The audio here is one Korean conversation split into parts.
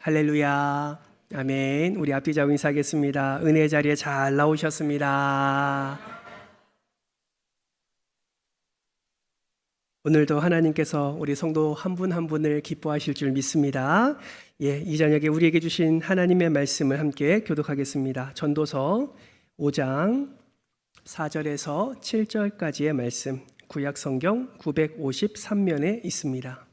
할렐루야. 아멘. 우리 앞뒤자고 인사하겠습니다. 은혜의 자리에 잘 나오셨습니다. 오늘도 하나님께서 우리 성도 한 분 한 분을 기뻐하실 줄 믿습니다. 이 저녁에 우리에게 주신 하나님의 말씀을 함께 교독하겠습니다. 전도서 5장 4절에서 7절까지의 말씀, 구약 성경 953면에 있습니다.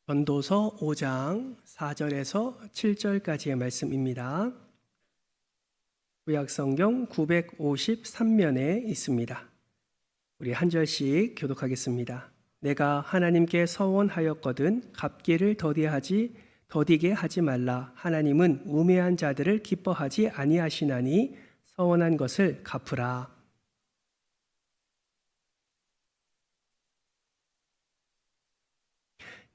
전도서 5장 4절에서 7절까지의 말씀입니다. 구약 성경 953면에 있습니다. 우리 한 절씩 교독하겠습니다. 내가 하나님께 서원하였거든 갚기를 더디게 하지 말라. 하나님은 우매한 자들을 기뻐하지 아니하시나니 서원한 것을 갚으라.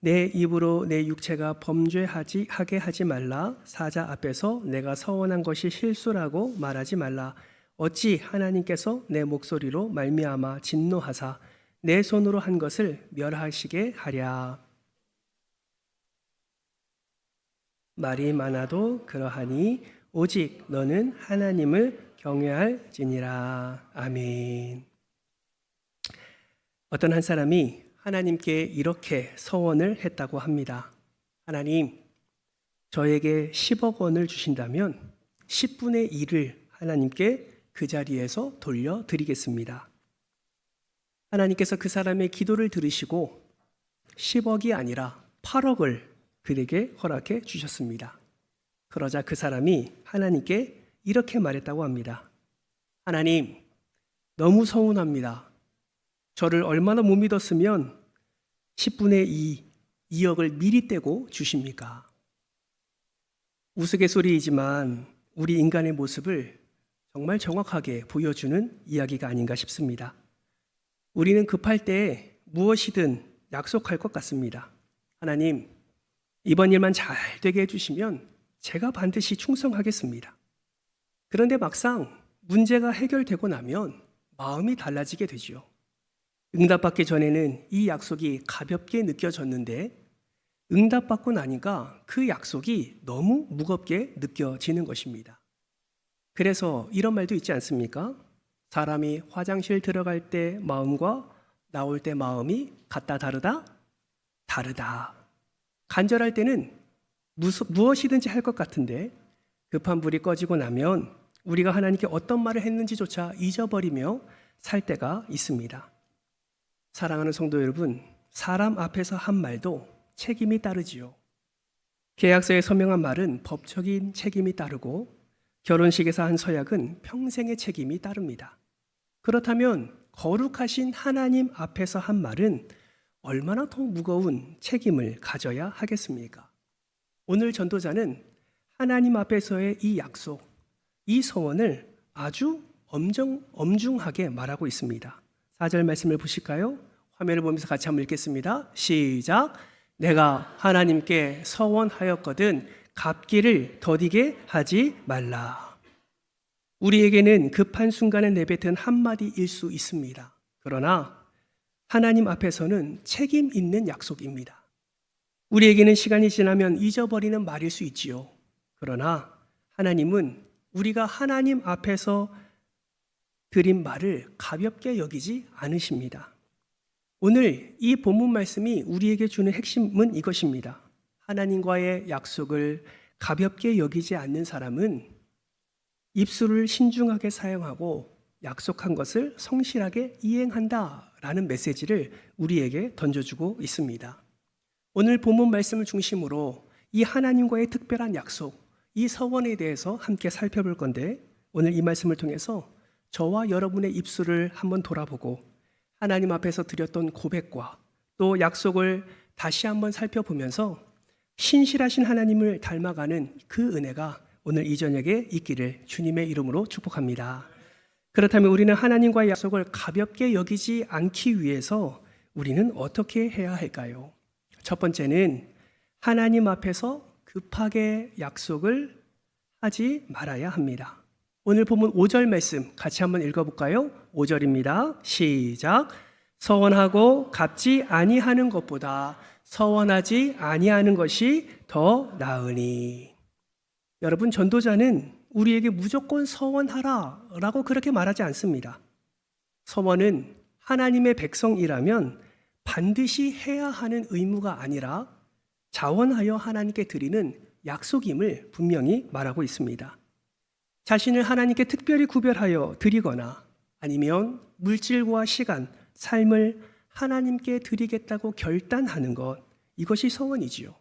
내 입으로 내 육체가 범죄하게 하지 말라. 사자 앞에서 내가 서원한 것이 실수라고 말하지 말라. 어찌 하나님께서 내 목소리로 말미암아 진노하사 내 손으로 한 것을 멸하시게 하랴. 말이 많아도 그러하니 오직 너는 하나님을 경외할지니라. 아멘. 어떤 한 사람이 하나님께 이렇게 서원을 했다고 합니다. 하나님, 저에게 10억 원을 주신다면 10분의 1을 하나님께 그 자리에서 돌려드리겠습니다. 하나님께서 그 사람의 기도를 들으시고 10억이 아니라 8억을 그에게 허락해 주셨습니다. 그러자 그 사람이 하나님께 이렇게 말했다고 합니다. 하나님, 너무 서운합니다. 저를 얼마나 못 믿었으면 10분의 2억을 미리 떼고 주십니까? 우스갯소리이지만 우리 인간의 모습을 정말 정확하게 보여주는 이야기가 아닌가 싶습니다. 우리는 급할 때 무엇이든 약속할 것 같습니다. 하나님, 이번 일만 잘 되게 해주시면 제가 반드시 충성하겠습니다. 그런데 막상 문제가 해결되고 나면 마음이 달라지게 되죠. 응답받기 전에는 이 약속이 가볍게 느껴졌는데 응답받고 나니까 그 약속이 너무 무겁게 느껴지는 것입니다. 그래서 이런 말도 있지 않습니까? 사람이 화장실 들어갈 때 마음과 나올 때 마음이 같다 다르다? 다르다. 간절할 때는 무엇이든지 할 것 같은데 급한 불이 꺼지고 나면 우리가 하나님께 어떤 말을 했는지조차 잊어버리며 살 때가 있습니다. 사랑하는 성도 여러분, 사람 앞에서 한 말도 책임이 따르지요. 계약서에 서명한 말은 법적인 책임이 따르고 결혼식에서 한 서약은 평생의 책임이 따릅니다. 그렇다면 거룩하신 하나님 앞에서 한 말은 얼마나 더 무거운 책임을 가져야 하겠습니까? 오늘 전도자는 하나님 앞에서의 이 약속, 이 서원을 아주 엄중하게 말하고 있습니다. 4절 말씀을 보실까요? 화면을 보면서 같이 한번 읽겠습니다. 시작. 내가 하나님께 서원하였거든 갚기를 더디게 하지 말라. 우리에게는 급한 순간에 내뱉은 한마디일 수 있습니다. 그러나 하나님 앞에서는 책임 있는 약속입니다. 우리에게는 시간이 지나면 잊어버리는 말일 수 있지요. 그러나 하나님은 우리가 하나님 앞에서 드린 말을 가볍게 여기지 않으십니다. 오늘 이 본문 말씀이 우리에게 주는 핵심은 이것입니다. 하나님과의 약속을 가볍게 여기지 않는 사람은 입술을 신중하게 사용하고 약속한 것을 성실하게 이행한다라는 메시지를 우리에게 던져주고 있습니다. 오늘 본문 말씀을 중심으로 이 하나님과의 특별한 약속, 이 서원에 대해서 함께 살펴볼 건데 오늘 이 말씀을 통해서 저와 여러분의 입술을 한번 돌아보고 하나님 앞에서 드렸던 고백과 또 약속을 다시 한번 살펴보면서 신실하신 하나님을 닮아가는 그 은혜가 오늘 이 저녁에 있기를 주님의 이름으로 축복합니다. 그렇다면 우리는 하나님과의 약속을 가볍게 여기지 않기 위해서 우리는 어떻게 해야 할까요? 첫 번째는 하나님 앞에서 급하게 약속을 하지 말아야 합니다. 오늘 본문 5절 말씀 같이 한번 읽어볼까요? 5절입니다. 시작. 서원하고 갚지 아니하는 것보다 서원하지 아니하는 것이 더 나으니. 여러분, 전도자는 우리에게 무조건 서원하라 라고 그렇게 말하지 않습니다. 서원은 하나님의 백성이라면 반드시 해야 하는 의무가 아니라 자원하여 하나님께 드리는 약속임을 분명히 말하고 있습니다. 자신을 하나님께 특별히 구별하여 드리거나 아니면 물질과 시간, 삶을 하나님께 드리겠다고 결단하는 것, 이것이 서원이지요.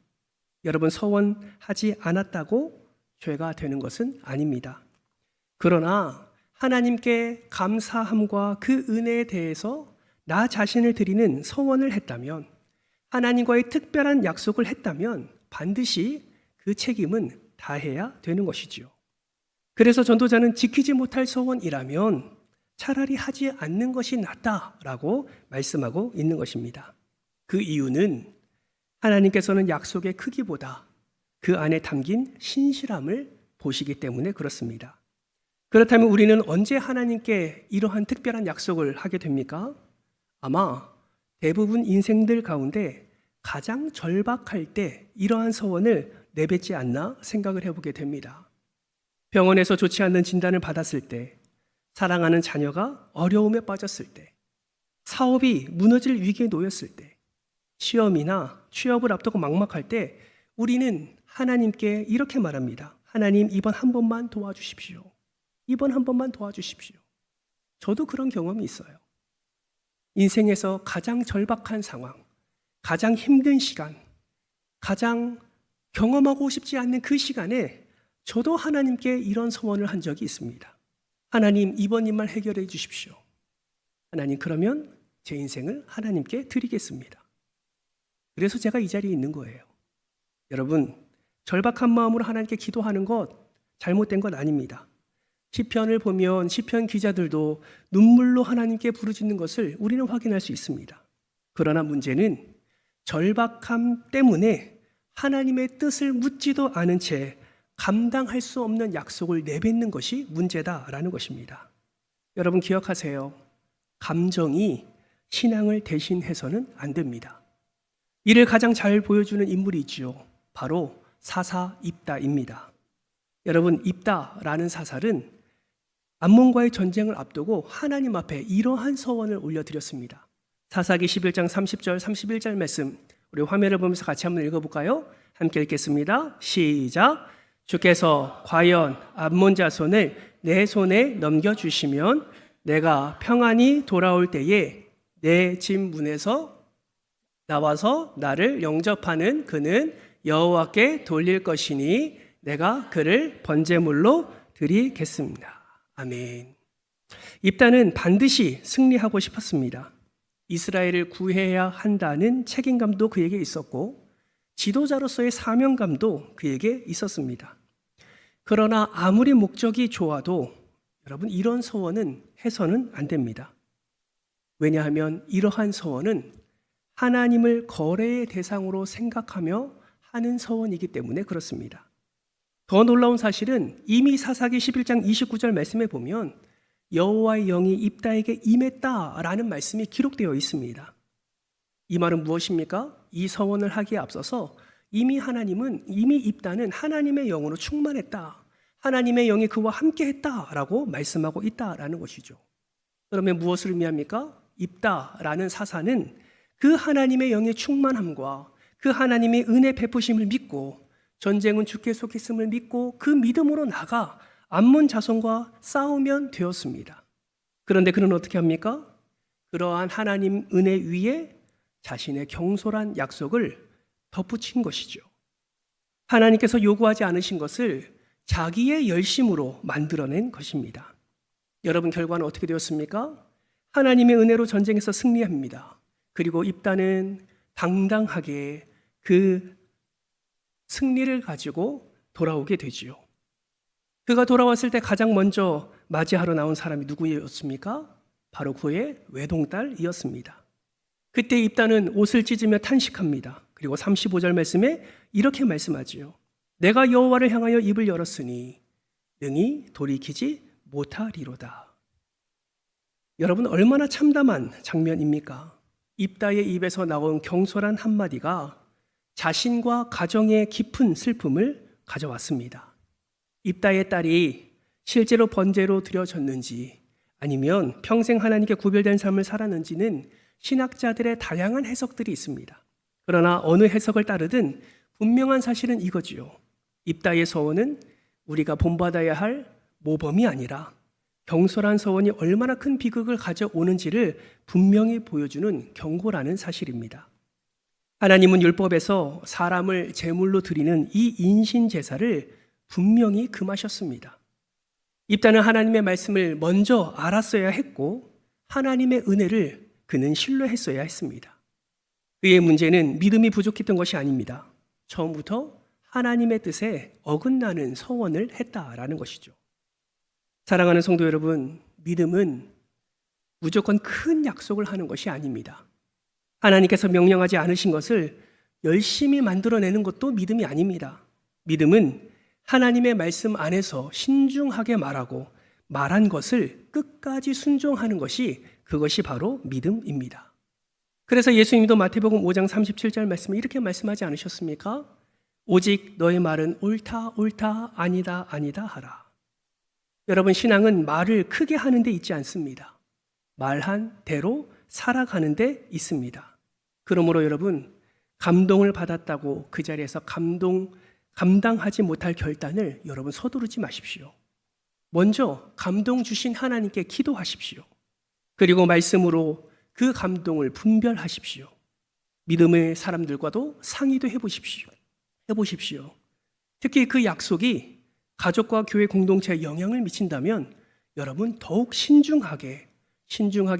여러분, 서원하지 않았다고 죄가 되는 것은 아닙니다. 그러나 하나님께 감사함과 그 은혜에 대해서 나 자신을 드리는 서원을 했다면, 하나님과의 특별한 약속을 했다면 반드시 그 책임은 다해야 되는 것이지요. 그래서 전도자는 지키지 못할 서원이라면 차라리 하지 않는 것이 낫다라고 말씀하고 있는 것입니다. 그 이유는 하나님께서는 약속의 크기보다 그 안에 담긴 신실함을 보시기 때문에 그렇습니다. 그렇다면 우리는 언제 하나님께 이러한 특별한 약속을 하게 됩니까? 아마 대부분 인생들 가운데 가장 절박할 때 이러한 서원을 내뱉지 않나 생각을 해보게 됩니다. 병원에서 좋지 않는 진단을 받았을 때, 사랑하는 자녀가 어려움에 빠졌을 때, 사업이 무너질 위기에 놓였을 때, 시험이나 취업을 앞두고 막막할 때 우리는 하나님께 이렇게 말합니다. 하나님, 이번 한 번만 도와주십시오. 이번 한 번만 도와주십시오. 저도 그런 경험이 있어요. 인생에서 가장 절박한 상황, 가장 힘든 시간, 가장 경험하고 싶지 않는 그 시간에 저도 하나님께 이런 소원을 한 적이 있습니다. 하나님, 이번 일만 해결해 주십시오. 하나님, 그러면 제 인생을 하나님께 드리겠습니다. 그래서 제가 이 자리에 있는 거예요. 여러분, 절박한 마음으로 하나님께 기도하는 것 잘못된 것 아닙니다. 시편을 보면 시편 기자들도 눈물로 하나님께 부르짖는 것을 우리는 확인할 수 있습니다. 그러나 문제는 절박함 때문에 하나님의 뜻을 묻지도 않은 채 감당할 수 없는 약속을 내뱉는 것이 문제다라는 것입니다. 여러분, 기억하세요. 감정이 신앙을 대신해서는 안 됩니다. 이를 가장 잘 보여주는 인물이 있지요. 바로 사사 입다입니다. 여러분, 입다라는 사살은 암몬과의 전쟁을 앞두고 하나님 앞에 이러한 서원을 올려드렸습니다. 사사기 11장 30절 31절 말씀, 우리 화면을 보면서 같이 한번 읽어볼까요? 함께 읽겠습니다. 시작. 주께서 과연 암몬 자손을 내 손에 넘겨주시면 내가 평안히 돌아올 때에 내 집 문에서 나와서 나를 영접하는 그는 여호와께 돌릴 것이니 내가 그를 번제물로 드리겠습니다. 아멘. 입다는 반드시 승리하고 싶었습니다. 이스라엘을 구해야 한다는 책임감도 그에게 있었고 지도자로서의 사명감도 그에게 있었습니다. 그러나 아무리 목적이 좋아도 여러분, 이런 서원은 해서는 안 됩니다. 왜냐하면 이러한 서원은 하나님을 거래의 대상으로 생각하며 하는 서원이기 때문에 그렇습니다. 더 놀라운 사실은 이미 사사기 11장 29절 말씀에 보면 여호와의 영이 입다에게 임했다라는 말씀이 기록되어 있습니다. 이 말은 무엇입니까? 이 서원을 하기에 앞서서 이미 입다는 하나님의 영으로 충만했다. 하나님의 영이 그와 함께 했다라고 말씀하고 있다라는 것이죠. 그러면 무엇을 의미합니까? 입다라는 사사는 그 하나님의 영의 충만함과 그 하나님의 은혜 베푸심을 믿고 전쟁은 주께 속했음을 믿고 그 믿음으로 나가 암몬 자손과 싸우면 되었습니다. 그런데 그는 어떻게 합니까? 그러한 하나님 은혜 위에 자신의 경솔한 약속을 덧붙인 것이죠. 하나님께서 요구하지 않으신 것을 자기의 열심으로 만들어낸 것입니다. 여러분, 결과는 어떻게 되었습니까? 하나님의 은혜로 전쟁에서 승리합니다. 그리고 입다는 당당하게 그 승리를 가지고 돌아오게 되지요. 그가 돌아왔을 때 가장 먼저 맞이하러 나온 사람이 누구였습니까? 바로 그의 외동딸이었습니다. 그때 입다는 옷을 찢으며 탄식합니다. 그리고 35절 말씀에 이렇게 말씀하지요. 내가 여호와를 향하여 입을 열었으니 능히 돌이키지 못하리로다. 여러분, 얼마나 참담한 장면입니까? 입다의 입에서 나온 경솔한 한마디가 자신과 가정의 깊은 슬픔을 가져왔습니다. 입다의 딸이 실제로 번제로 드려졌는지 아니면 평생 하나님께 구별된 삶을 살았는지는 신학자들의 다양한 해석들이 있습니다. 그러나 어느 해석을 따르든 분명한 사실은 이거지요. 입다의 서원은 우리가 본받아야 할 모범이 아니라 경솔한 서원이 얼마나 큰 비극을 가져오는지를 분명히 보여주는 경고라는 사실입니다. 하나님은 율법에서 사람을 제물로 드리는 이 인신 제사를 분명히 금하셨습니다. 입다는 하나님의 말씀을 먼저 알았어야 했고 하나님의 은혜를 그는 신뢰했어야 했습니다. 그의 문제는 믿음이 부족했던 것이 아닙니다. 처음부터 하나님의 뜻에 어긋나는 서원을 했다라는 것이죠. 사랑하는 성도 여러분, 믿음은 무조건 큰 약속을 하는 것이 아닙니다. 하나님께서 명령하지 않으신 것을 열심히 만들어내는 것도 믿음이 아닙니다. 믿음은 하나님의 말씀 안에서 신중하게 말하고 말한 것을 끝까지 순종하는 것이 그것이 바로 믿음입니다. 그래서 예수님도 마태복음 5장 37절 말씀에 이렇게 말씀하지 않으셨습니까? 오직 너의 말은 옳다 옳다 아니다 아니다 하라. 여러분, 신앙은 말을 크게 하는 데 있지 않습니다. 말한 대로 살아가는 데 있습니다. 그러므로 여러분, 감동을 받았다고 그 자리에서 감당하지 못할 결단을 여러분 서두르지 마십시오. 먼저 감동 주신 하나님께 기도하십시오. 그리고 말씀으로 그 감동을 분별하십시오. 믿음의 사람들과도 상의도 해보십시오. 특히 그 약속이 가족과 교회 공동체에 영향을 미친다면 여러분 더욱 신중하게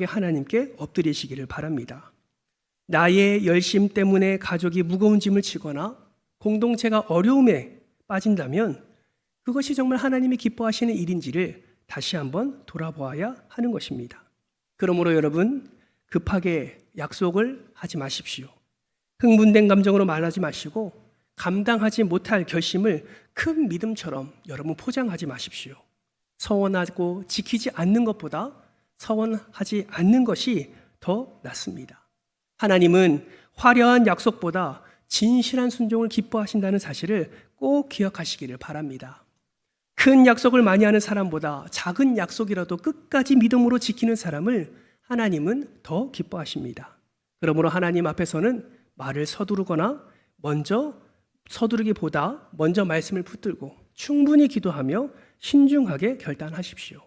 하나님께 엎드리시기를 바랍니다. 나의 열심 때문에 가족이 무거운 짐을 지거나 공동체가 어려움에 빠진다면 그것이 정말 하나님이 기뻐하시는 일인지를 다시 한번 돌아보아야 하는 것입니다. 그러므로 여러분, 급하게 약속을 하지 마십시오. 흥분된 감정으로 말하지 마시고 감당하지 못할 결심을 큰 믿음처럼 여러분 포장하지 마십시오. 서원하고 지키지 않는 것보다 서원하지 않는 것이 더 낫습니다. 하나님은 화려한 약속보다 진실한 순종을 기뻐하신다는 사실을 꼭 기억하시기를 바랍니다. 큰 약속을 많이 하는 사람보다 작은 약속이라도 끝까지 믿음으로 지키는 사람을 하나님은 더 기뻐하십니다. 그러므로 하나님 앞에서는 말을 서두르기보다 먼저 말씀을 붙들고 충분히 기도하며 신중하게 결단하십시오.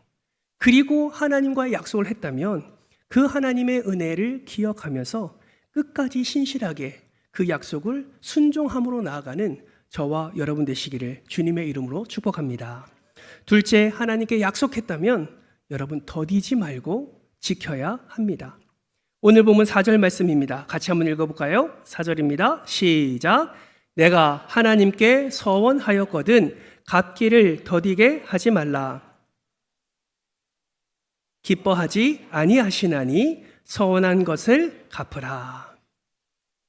그리고 하나님과의 약속을 했다면 그 하나님의 은혜를 기억하면서 끝까지 신실하게 그 약속을 순종함으로 나아가는 저와 여러분 되시기를 주님의 이름으로 축복합니다. 둘째, 하나님께 약속했다면 여러분 더디지 말고 지켜야 합니다. 오늘 본문 4절 말씀입니다. 같이 한번 읽어볼까요? 4절입니다. 시작. 내가 하나님께 서원하였거든 갚기를 더디게 하지 말라. 기뻐하지 아니하시나니 서원한 것을 갚으라.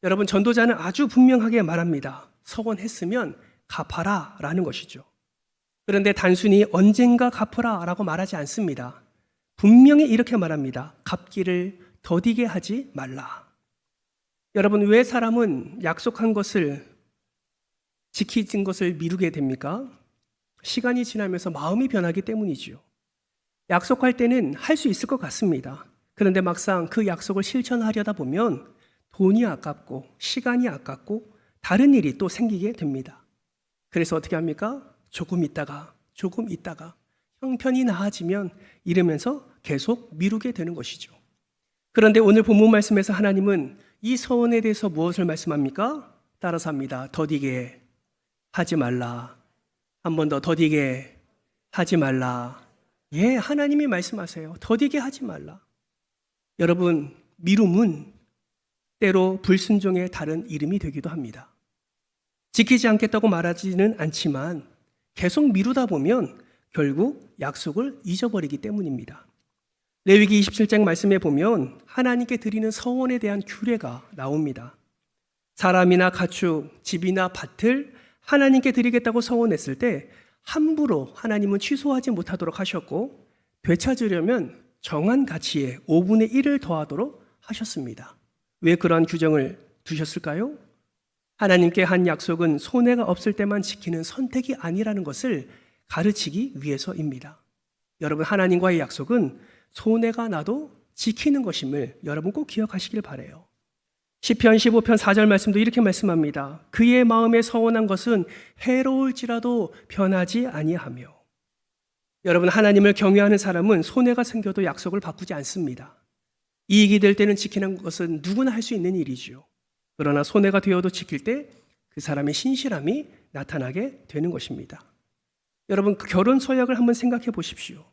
여러분, 전도자는 아주 분명하게 말합니다. 서원했으면 갚아라 라는 것이죠. 그런데 단순히 언젠가 갚으라 라고 말하지 않습니다. 분명히 이렇게 말합니다. 갚기를 더디게 하지 말라. 여러분, 왜 사람은 약속한 것을 지키진 것을 미루게 됩니까? 시간이 지나면서 마음이 변하기 때문이지요. 약속할 때는 할 수 있을 것 같습니다. 그런데 막상 그 약속을 실천하려다 보면 돈이 아깝고 시간이 아깝고 다른 일이 또 생기게 됩니다. 그래서 어떻게 합니까? 조금 있다가 형편이 나아지면 이러면서 계속 미루게 되는 것이죠. 그런데 오늘 본문 말씀에서 하나님은 이 서원에 대해서 무엇을 말씀합니까? 따라서 합니다. 더디게 하지 말라. 한 번 더 더디게 하지 말라. 예, 하나님이 말씀하세요. 더디게 하지 말라. 여러분, 미룸은 때로 불순종의 다른 이름이 되기도 합니다. 지키지 않겠다고 말하지는 않지만 계속 미루다 보면 결국 약속을 잊어버리기 때문입니다. 레위기 27장 말씀에 보면 하나님께 드리는 서원에 대한 규례가 나옵니다. 사람이나 가축, 집이나 밭을 하나님께 드리겠다고 서원했을 때 함부로 하나님은 취소하지 못하도록 하셨고 되찾으려면 정한 가치에 5분의 1을 더하도록 하셨습니다. 왜 그러한 규정을 두셨을까요? 하나님께 한 약속은 손해가 없을 때만 지키는 선택이 아니라는 것을 가르치기 위해서입니다. 여러분, 하나님과의 약속은 손해가 나도 지키는 것임을 여러분 꼭 기억하시길 바라요. 시편 15편 4절 말씀도 이렇게 말씀합니다. 그의 마음에 서원한 것은 해로울지라도 변하지 아니하며. 여러분, 하나님을 경외하는 사람은 손해가 생겨도 약속을 바꾸지 않습니다. 이익이 될 때는 지키는 것은 누구나 할 수 있는 일이지요. 그러나 손해가 되어도 지킬 때 그 사람의 신실함이 나타나게 되는 것입니다. 여러분, 그 결혼 서약을 한번 생각해 보십시오.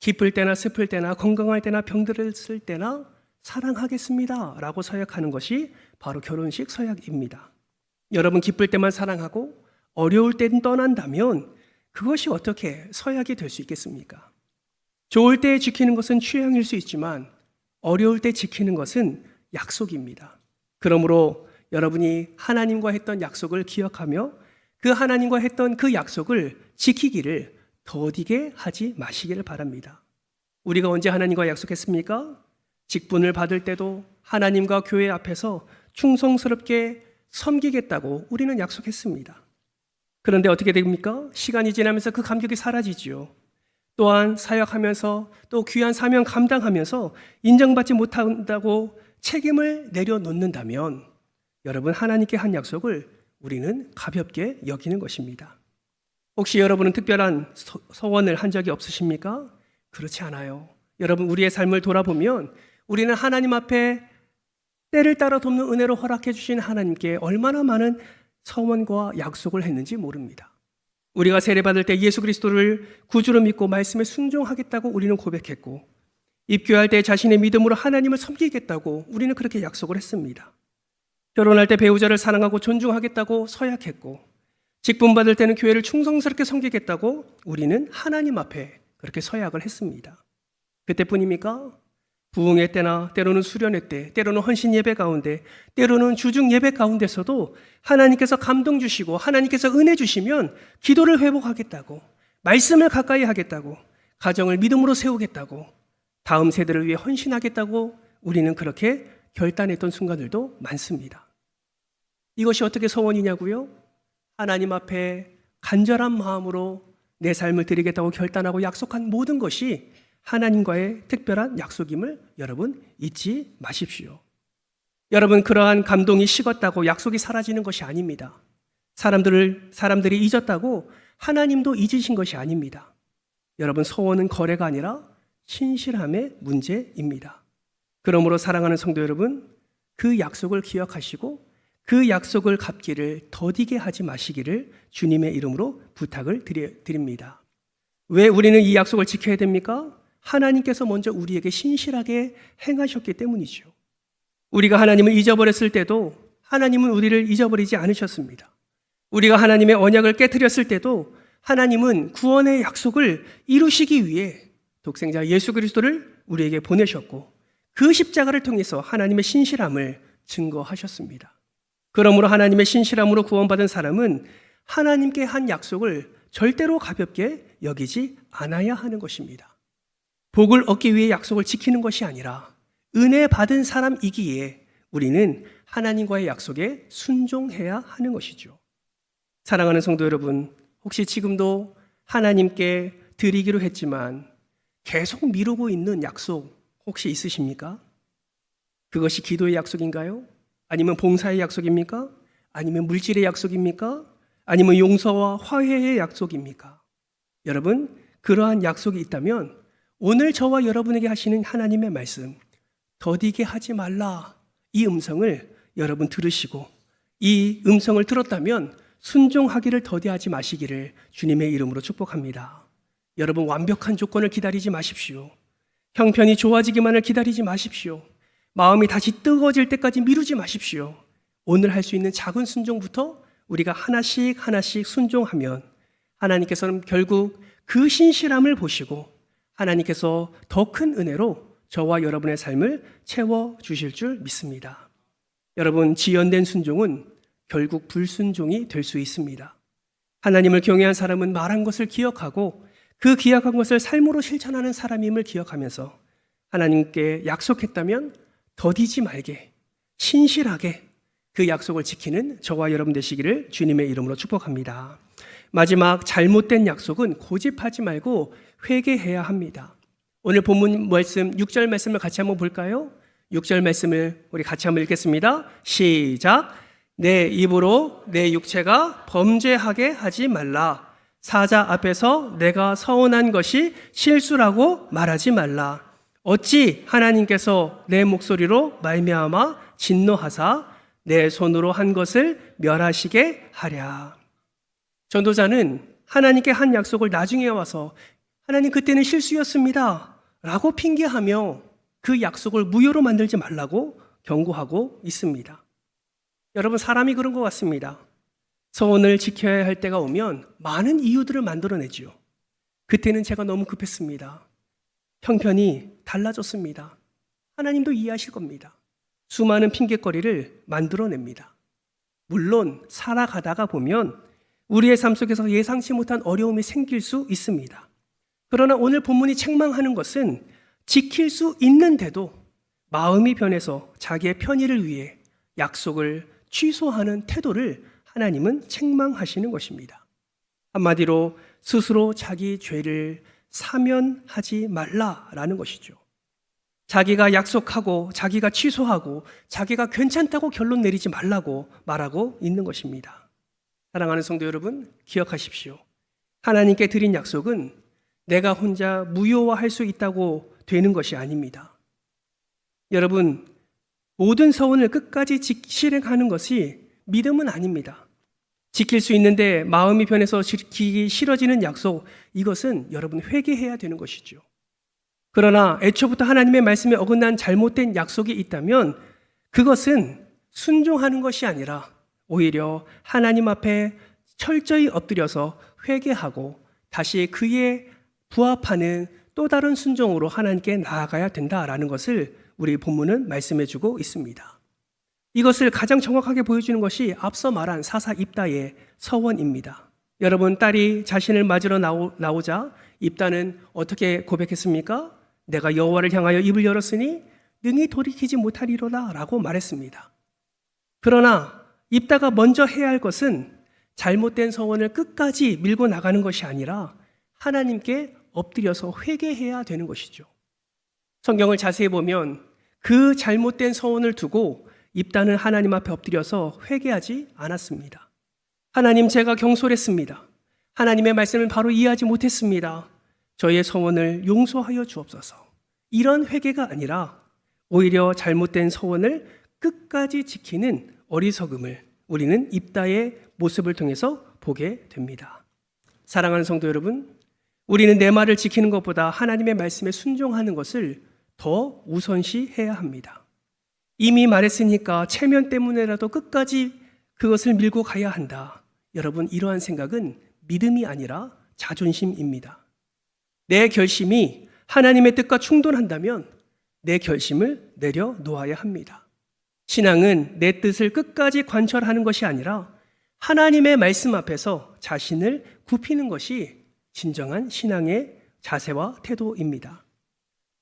기쁠 때나 슬플 때나 건강할 때나 병들었을 때나 사랑하겠습니다 라고 서약하는 것이 바로 결혼식 서약입니다. 여러분, 기쁠 때만 사랑하고 어려울 땐 떠난다면 그것이 어떻게 서약이 될 수 있겠습니까? 좋을 때 지키는 것은 취향일 수 있지만 어려울 때 지키는 것은 약속입니다. 그러므로 여러분이 하나님과 했던 약속을 기억하며 그 하나님과 했던 그 약속을 지키기를 더디게 하지 마시기를 바랍니다. 우리가 언제 하나님과 약속했습니까? 직분을 받을 때도 하나님과 교회 앞에서 충성스럽게 섬기겠다고 우리는 약속했습니다. 그런데 어떻게 됩니까? 시간이 지나면서 그 감격이 사라지지요. 또한 사역하면서 또 귀한 사명 감당하면서 인정받지 못한다고 책임을 내려놓는다면 여러분, 하나님께 한 약속을 우리는 가볍게 여기는 것입니다. 혹시 여러분은 특별한 서원을 한 적이 없으십니까? 그렇지 않아요. 여러분, 우리의 삶을 돌아보면 우리는 하나님 앞에 때를 따라 돕는 은혜로 허락해 주신 하나님께 얼마나 많은 서원과 약속을 했는지 모릅니다. 우리가 세례받을 때 예수 그리스도를 구주로 믿고 말씀에 순종하겠다고 우리는 고백했고, 입교할 때 자신의 믿음으로 하나님을 섬기겠다고 우리는 그렇게 약속을 했습니다. 결혼할 때 배우자를 사랑하고 존중하겠다고 서약했고, 직분 받을 때는 교회를 충성스럽게 섬기겠다고 우리는 하나님 앞에 그렇게 서약을 했습니다. 그때뿐입니까? 부흥회 때나 때로는 수련회 때, 때로는 헌신 예배 가운데, 때로는 주중 예배 가운데서도 하나님께서 감동 주시고 하나님께서 은혜 주시면 기도를 회복하겠다고, 말씀을 가까이 하겠다고, 가정을 믿음으로 세우겠다고, 다음 세대를 위해 헌신하겠다고 우리는 그렇게 결단했던 순간들도 많습니다. 이것이 어떻게 서원이냐고요? 하나님 앞에 간절한 마음으로 내 삶을 드리겠다고 결단하고 약속한 모든 것이 하나님과의 특별한 약속임을 여러분 잊지 마십시오. 여러분, 그러한 감동이 식었다고 약속이 사라지는 것이 아닙니다. 사람들이 잊었다고 하나님도 잊으신 것이 아닙니다. 여러분, 서원은 거래가 아니라 신실함의 문제입니다. 그러므로 사랑하는 성도 여러분, 그 약속을 기억하시고 그 약속을 갚기를 더디게 하지 마시기를 주님의 이름으로 부탁을 드립니다. 왜 우리는 이 약속을 지켜야 됩니까? 하나님께서 먼저 우리에게 신실하게 행하셨기 때문이죠. 우리가 하나님을 잊어버렸을 때도 하나님은 우리를 잊어버리지 않으셨습니다. 우리가 하나님의 언약을 깨트렸을 때도 하나님은 구원의 약속을 이루시기 위해 독생자 예수 그리스도를 우리에게 보내셨고, 그 십자가를 통해서 하나님의 신실함을 증거하셨습니다. 그러므로 하나님의 신실함으로 구원받은 사람은 하나님께 한 약속을 절대로 가볍게 여기지 않아야 하는 것입니다. 복을 얻기 위해 약속을 지키는 것이 아니라 은혜 받은 사람이기에 우리는 하나님과의 약속에 순종해야 하는 것이죠. 사랑하는 성도 여러분, 혹시 지금도 하나님께 드리기로 했지만 계속 미루고 있는 약속 혹시 있으십니까? 그것이 기도의 약속인가요? 아니면 봉사의 약속입니까? 아니면 물질의 약속입니까? 아니면 용서와 화해의 약속입니까? 여러분, 그러한 약속이 있다면 오늘 저와 여러분에게 하시는 하나님의 말씀, 더디게 하지 말라, 이 음성을 여러분 들으시고 이 음성을 들었다면 순종하기를 더디하지 마시기를 주님의 이름으로 축복합니다. 여러분, 완벽한 조건을 기다리지 마십시오. 형편이 좋아지기만을 기다리지 마십시오. 마음이 다시 뜨거워질 때까지 미루지 마십시오. 오늘 할 수 있는 작은 순종부터 우리가 하나씩 순종하면 하나님께서는 결국 그 신실함을 보시고 하나님께서 더 큰 은혜로 저와 여러분의 삶을 채워주실 줄 믿습니다. 여러분, 지연된 순종은 결국 불순종이 될 수 있습니다. 하나님을 경외한 사람은 말한 것을 기억하고 그 기억한 것을 삶으로 실천하는 사람임을 기억하면서 하나님께 약속했다면 더디지 말게 신실하게 그 약속을 지키는 저와 여러분 되시기를 주님의 이름으로 축복합니다. 마지막 잘못된 약속은 고집하지 말고 회개해야 합니다. 오늘 본문 말씀 6절 말씀을 같이 한번 볼까요? 6절 말씀을 우리 같이 한번 읽겠습니다. 시작. 내 입으로 내 육체가 범죄하게 하지 말라. 사자 앞에서 내가 서운한 것이 실수라고 말하지 말라. 어찌 하나님께서 내 목소리로 말미암아 진노하사 내 손으로 한 것을 멸하시게 하랴. 전도자는 하나님께 한 약속을 나중에 와서 하나님 그때는 실수였습니다 라고 핑계하며 그 약속을 무효로 만들지 말라고 경고하고 있습니다. 여러분, 사람이 그런 것 같습니다. 서원을 지켜야 할 때가 오면 많은 이유들을 만들어내지요. 그때는 제가 너무 급했습니다. 형편이 달라졌습니다. 하나님도 이해하실 겁니다. 수많은 핑계거리를 만들어냅니다. 물론 살아가다가 보면 우리의 삶 속에서 예상치 못한 어려움이 생길 수 있습니다. 그러나 오늘 본문이 책망하는 것은 지킬 수 있는데도 마음이 변해서 자기의 편의를 위해 약속을 취소하는 태도를 하나님은 책망하시는 것입니다. 한마디로 스스로 자기 죄를 사면하지 말라라는 것이죠. 자기가 약속하고 자기가 취소하고 자기가 괜찮다고 결론 내리지 말라고 말하고 있는 것입니다. 사랑하는 성도 여러분, 기억하십시오. 하나님께 드린 약속은 내가 혼자 무효화할 수 있다고 되는 것이 아닙니다. 여러분, 모든 서원을 끝까지 실행하는 것이 믿음은 아닙니다. 지킬 수 있는데 마음이 변해서 지키기 싫어지는 약속, 이것은 여러분 회개해야 되는 것이죠. 그러나 애초부터 하나님의 말씀에 어긋난 잘못된 약속이 있다면 그것은 순종하는 것이 아니라 오히려 하나님 앞에 철저히 엎드려서 회개하고 다시 그에 부합하는 또 다른 순종으로 하나님께 나아가야 된다라는 것을 우리 본문은 말씀해주고 있습니다. 이것을 가장 정확하게 보여주는 것이 앞서 말한 사사 입다의 서원입니다. 여러분, 딸이 자신을 맞으러 나오자 입다는 어떻게 고백했습니까? 내가 여호와를 향하여 입을 열었으니 능히 돌이키지 못하리로다 라고 말했습니다. 그러나 입다가 먼저 해야 할 것은 잘못된 서원을 끝까지 밀고 나가는 것이 아니라 하나님께 엎드려서 회개해야 되는 것이죠. 성경을 자세히 보면 그 잘못된 서원을 두고 입다는 하나님 앞에 엎드려서 회개하지 않았습니다. 하나님, 제가 경솔했습니다. 하나님의 말씀을 바로 이해하지 못했습니다. 저의 서원을 용서하여 주옵소서. 이런 회개가 아니라 오히려 잘못된 서원을 끝까지 지키는 어리석음을 우리는 입다의 모습을 통해서 보게 됩니다. 사랑하는 성도 여러분, 우리는 내 말을 지키는 것보다 하나님의 말씀에 순종하는 것을 더 우선시해야 합니다. 이미 말했으니까 체면 때문에라도 끝까지 그것을 밀고 가야 한다. 여러분, 이러한 생각은 믿음이 아니라 자존심입니다. 내 결심이 하나님의 뜻과 충돌한다면 내 결심을 내려놓아야 합니다. 신앙은 내 뜻을 끝까지 관철하는 것이 아니라 하나님의 말씀 앞에서 자신을 굽히는 것이 진정한 신앙의 자세와 태도입니다.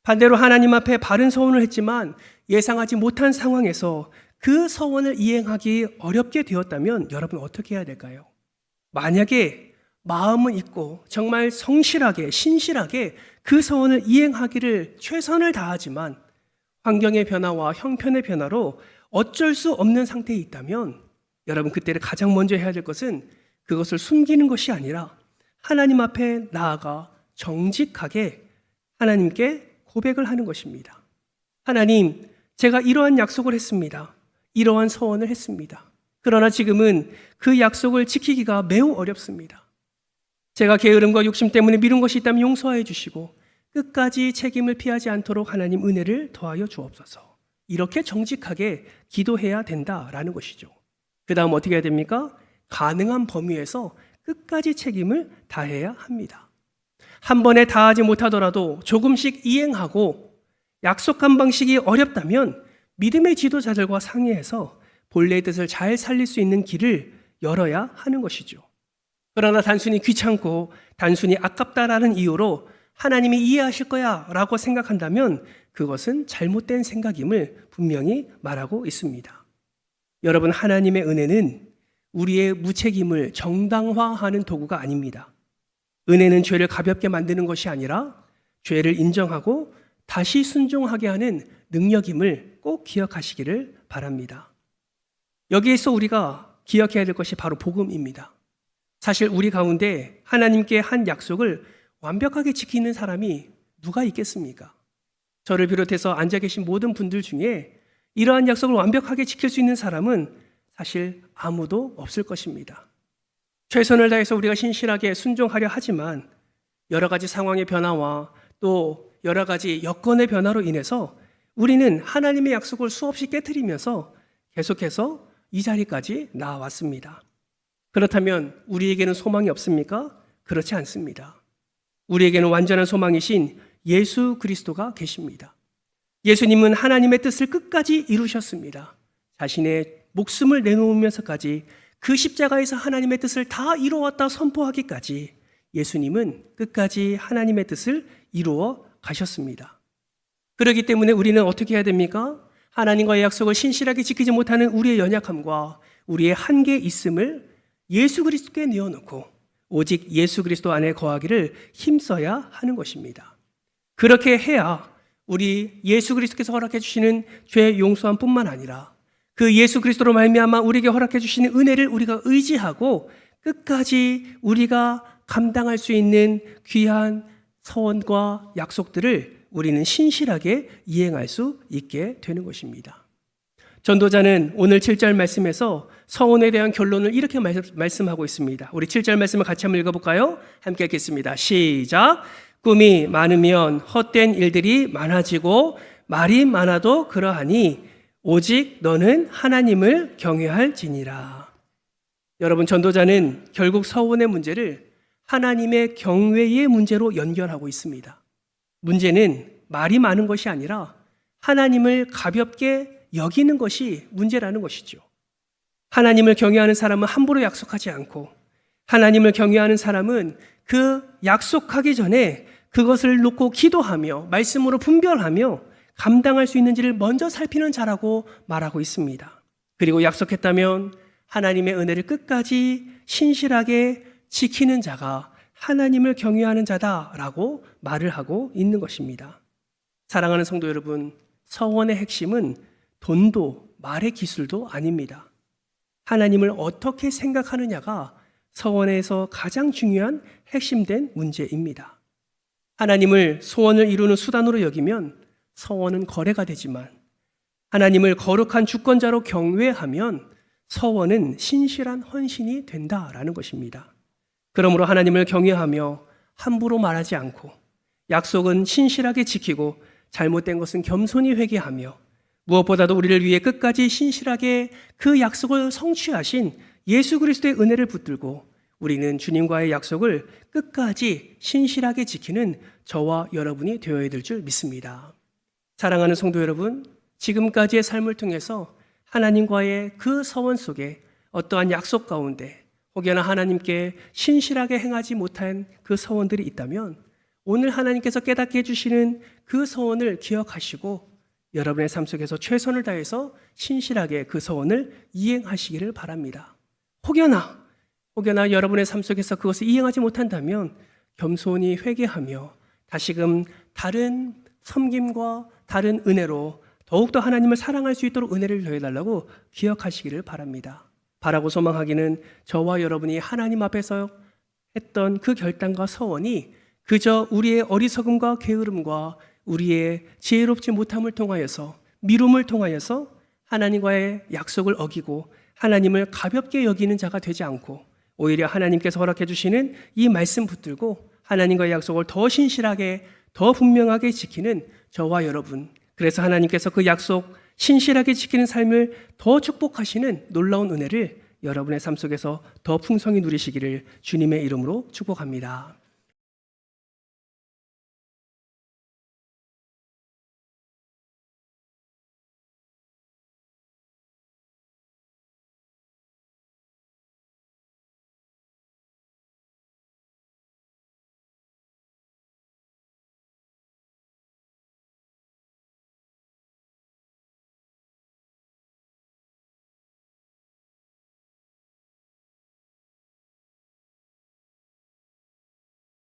반대로 하나님 앞에 바른 서원을 했지만 예상하지 못한 상황에서 그 서원을 이행하기 어렵게 되었다면 여러분 어떻게 해야 될까요? 만약에 마음은 있고 정말 성실하게 신실하게 그 서원을 이행하기를 최선을 다하지만 환경의 변화와 형편의 변화로 어쩔 수 없는 상태에 있다면 여러분 그때를 가장 먼저 해야 될 것은 그것을 숨기는 것이 아니라 하나님 앞에 나아가 정직하게 하나님께 고백을 하는 것입니다. 하나님, 제가 이러한 약속을 했습니다. 이러한 서원을 했습니다. 그러나 지금은 그 약속을 지키기가 매우 어렵습니다. 제가 게으름과 욕심 때문에 미룬 것이 있다면 용서해 주시고 끝까지 책임을 피하지 않도록 하나님 은혜를 더하여 주옵소서. 이렇게 정직하게 기도해야 된다라는 것이죠. 그 다음 어떻게 해야 됩니까? 가능한 범위에서 끝까지 책임을 다해야 합니다. 한 번에 다하지 못하더라도 조금씩 이행하고 약속한 방식이 어렵다면 믿음의 지도자들과 상의해서 본래의 뜻을 잘 살릴 수 있는 길을 열어야 하는 것이죠. 그러나 단순히 귀찮고 단순히 아깝다라는 이유로 하나님이 이해하실 거야 라고 생각한다면 그것은 잘못된 생각임을 분명히 말하고 있습니다. 여러분, 하나님의 은혜는 우리의 무책임을 정당화하는 도구가 아닙니다. 은혜는 죄를 가볍게 만드는 것이 아니라 죄를 인정하고 다시 순종하게 하는 능력임을 꼭 기억하시기를 바랍니다. 여기에서 우리가 기억해야 될 것이 바로 복음입니다. 사실 우리 가운데 하나님께 한 약속을 완벽하게 지키는 사람이 누가 있겠습니까? 저를 비롯해서 앉아 계신 모든 분들 중에 이러한 약속을 완벽하게 지킬 수 있는 사람은 사실 아무도 없을 것입니다. 최선을 다해서 우리가 신실하게 순종하려 하지만 여러 가지 상황의 변화와 또 여러 가지 여건의 변화로 인해서 우리는 하나님의 약속을 수없이 깨트리면서 계속해서 이 자리까지 나아왔습니다. 그렇다면 우리에게는 소망이 없습니까? 그렇지 않습니다. 우리에게는 완전한 소망이신 예수 그리스도가 계십니다. 예수님은 하나님의 뜻을 끝까지 이루셨습니다. 자신의 목숨을 내놓으면서까지 그 십자가에서 하나님의 뜻을 다 이루었다 선포하기까지 예수님은 끝까지 하나님의 뜻을 이루어 가셨습니다. 그렇기 때문에 우리는 어떻게 해야 됩니까? 하나님과의 약속을 신실하게 지키지 못하는 우리의 연약함과 우리의 한계 있음을 예수 그리스도께 내어놓고 오직 예수 그리스도 안에 거하기를 힘써야 하는 것입니다. 그렇게 해야 우리 예수 그리스도께서 허락해 주시는 죄 용서함 뿐만 아니라 그 예수 그리스도로 말미암아 우리에게 허락해 주시는 은혜를 우리가 의지하고 끝까지 우리가 감당할 수 있는 귀한 서원과 약속들을 우리는 신실하게 이행할 수 있게 되는 것입니다. 전도자는 오늘 7절 말씀에서 서원에 대한 결론을 이렇게 말씀하고 있습니다. 우리 7절 말씀을 같이 한번 읽어볼까요? 함께 읽겠습니다. 시작! 꿈이 많으면 헛된 일들이 많아지고 말이 많아도 그러하니 오직 너는 하나님을 경외할지니라. 여러분, 전도자는 결국 서원의 문제를 하나님의 경외의 문제로 연결하고 있습니다. 문제는 말이 많은 것이 아니라 하나님을 가볍게 여기는 것이 문제라는 것이죠. 하나님을 경외하는 사람은 함부로 약속하지 않고 하나님을 경외하는 사람은 그 약속하기 전에 그것을 놓고 기도하며 말씀으로 분별하며 감당할 수 있는지를 먼저 살피는 자라고 말하고 있습니다. 그리고 약속했다면 하나님의 은혜를 끝까지 신실하게 지키는 자가 하나님을 경외하는 자다라고 말을 하고 있는 것입니다. 사랑하는 성도 여러분, 서원의 핵심은 돈도 말의 기술도 아닙니다. 하나님을 어떻게 생각하느냐가 서원에서 가장 중요한 핵심된 문제입니다. 하나님을 소원을 이루는 수단으로 여기면 서원은 거래가 되지만 하나님을 거룩한 주권자로 경외하면 서원은 신실한 헌신이 된다라는 것입니다. 그러므로 하나님을 경외하며 함부로 말하지 않고 약속은 신실하게 지키고 잘못된 것은 겸손히 회개하며 무엇보다도 우리를 위해 끝까지 신실하게 그 약속을 성취하신 예수 그리스도의 은혜를 붙들고 우리는 주님과의 약속을 끝까지 신실하게 지키는 저와 여러분이 되어야 될 줄 믿습니다. 사랑하는 성도 여러분, 지금까지의 삶을 통해서 하나님과의 그 서원 속에 어떠한 약속 가운데 혹여나 하나님께 신실하게 행하지 못한 그 서원들이 있다면 오늘 하나님께서 깨닫게 해주시는 그 서원을 기억하시고 여러분의 삶 속에서 최선을 다해서 신실하게 그 서원을 이행하시기를 바랍니다. 혹여나 여러분의 삶 속에서 그것을 이행하지 못한다면 겸손히 회개하며 다시금 다른 섬김과 다른 은혜로 더욱더 하나님을 사랑할 수 있도록 은혜를 더해달라고 기억하시기를 바랍니다. 바라고 소망하기는 저와 여러분이 하나님 앞에서 했던 그 결단과 서원이 그저 우리의 어리석음과 게으름과 우리의 지혜롭지 못함을 통하여서 미움을 통하여서 하나님과의 약속을 어기고 하나님을 가볍게 여기는 자가 되지 않고 오히려 하나님께서 허락해 주시는 이 말씀 붙들고 하나님과의 약속을 더 신실하게 더 분명하게 지키는 저와 여러분, 그래서 하나님께서 그 약속 신실하게 지키는 삶을 더 축복하시는 놀라운 은혜를 여러분의 삶 속에서 더 풍성히 누리시기를 주님의 이름으로 축복합니다.